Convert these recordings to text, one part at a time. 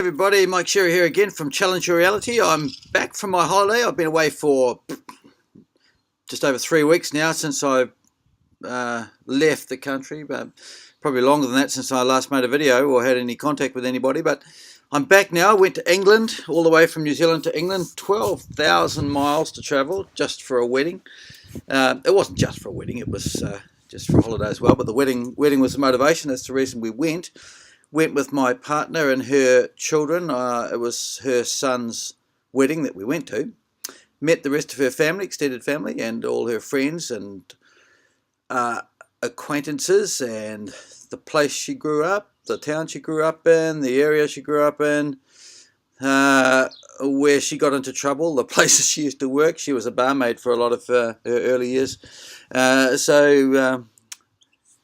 Everybody, Mike Sherry here again from Challenge Your Reality. I'm back from my holiday. I've been away for just over 3 weeks now since I left the country, but probably longer than that since I last made a video or had any contact with anybody. But I'm back now. I went to England, all the way from New Zealand to England, 12,000 miles to travel just for a wedding. It wasn't just for a wedding, it was just for a holiday as well, but the wedding was the motivation. That's the reason we went. Went with my partner and her children. It was her son's wedding that we went to. Met the rest of her family, extended family, and all her friends and acquaintances, and the place she grew up, the town she grew up in, the area she grew up in, where she got into trouble, the places she used to work. She was a barmaid for a lot of her early years.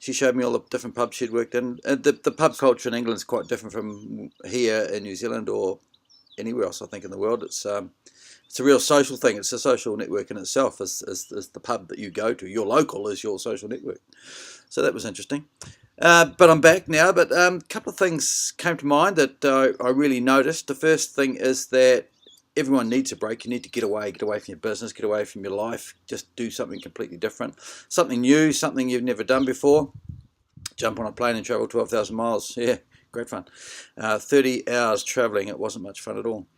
She showed me all the different pubs she'd worked in. The pub culture in England is quite different from here in New Zealand or anywhere else, I think, in the world. It's a real social thing. It's a social network in itself. Is the pub that you go to. Your local is your social network. So that was interesting. But I'm back now. But a couple of things came to mind that I really noticed. The first thing is that everyone needs a break. You need to get away from your business, get away from your life, just do something completely different, something new, something you've never done before. Jump on a plane and travel 12,000 miles. Yeah, great fun. 30 hours traveling. It wasn't much fun at all.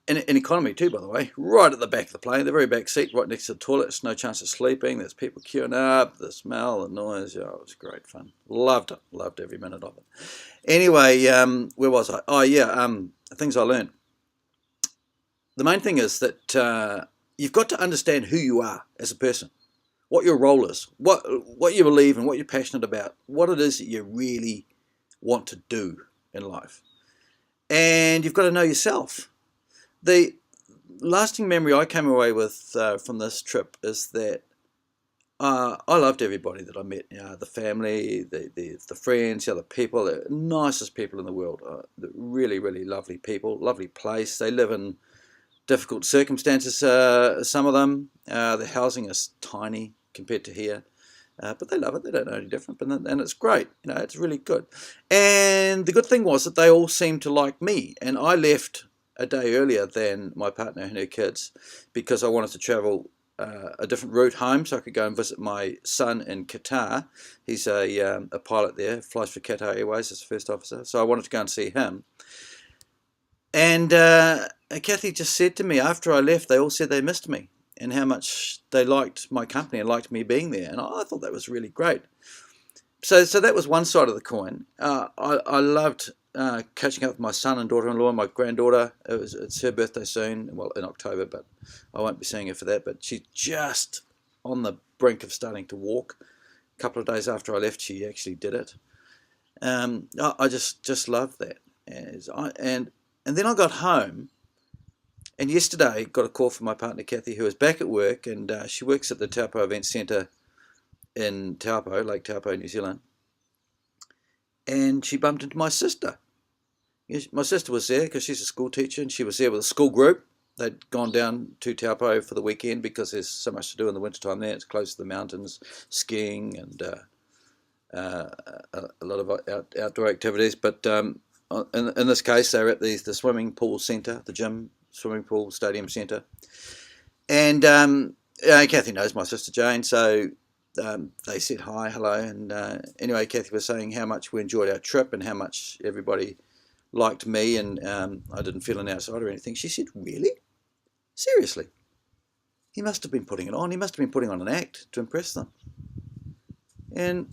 In economy too, by the way, right at the back of the plane, the very back seat, right next to the toilets, no chance of sleeping. There's people queuing up, the smell, the noise. Oh, it was great fun. Loved it. Loved every minute of it. Anyway, where was I? Oh, yeah, things I learned. The main thing is that you've got to understand who you are as a person, what your role is, what you believe and what you're passionate about, what it is that you really want to do in life. And you've got to know yourself. The lasting memory I came away with from this trip is that I loved everybody that I met. The family, the friends, the other people, the nicest people in the world. Really, really lovely people, lovely place. They live in difficult circumstances, some of them. The housing is tiny compared to here, but they love it. They don't know any different, and it's great. It's really good. And the good thing was that they all seemed to like me, and I left a day earlier than my partner and her kids because I wanted to travel a different route home so I could go and visit my son in Qatar. He's a pilot there, flies for Qatar Airways as a first officer, so I wanted to go and see him. And Kathy just said to me after I left, they all said they missed me and how much they liked my company and liked me being there. And I thought that was really great. So that was one side of the coin. I loved catching up with my son and daughter-in-law and my granddaughter. It's her birthday soon, well, in October, but I won't be seeing her for that. But she's just on the brink of starting to walk. A couple of days after I left, she actually did it. I just loved that. And then I got home, and yesterday got a call from my partner Kathy, who is back at work, and she works at the Taupo Event Centre in Taupo, Lake Taupo, New Zealand. And she bumped into my sister. My sister was there because she's a school teacher, and she was there with a school group. They'd gone down to Taupo for the weekend because there's so much to do in the wintertime there. It's close to the mountains, skiing, and a lot of outdoor activities. But in this case, they were at the swimming pool centre, the gym, swimming pool, stadium centre. And Kathy knows my sister Jane, so they said hi, hello. And anyway, Kathy was saying how much we enjoyed our trip and how much everybody liked me, and I didn't feel an outsider or anything. She said, really? Seriously? He must have been putting it on. He must have been putting on an act to impress them. And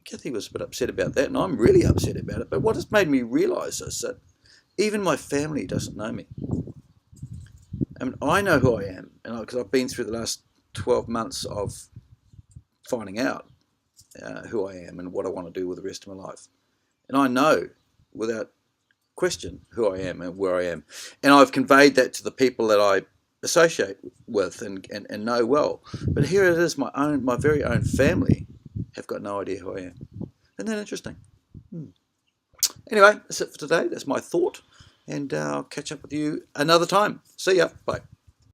Kathy was a bit upset about that, and I'm really upset about it. But what has made me realise is that even my family doesn't know me. I mean, I know who I am, and because I've been through the last 12 months of finding out who I am and what I want to do with the rest of my life. And I know, without question, who I am and where I am. And I've conveyed that to the people that I associate with and know well. But here it is, my very own family have got no idea who I am. Isn't that interesting? Anyway, that's it for today. That's my thought. And I'll catch up with you another time. See ya. Bye.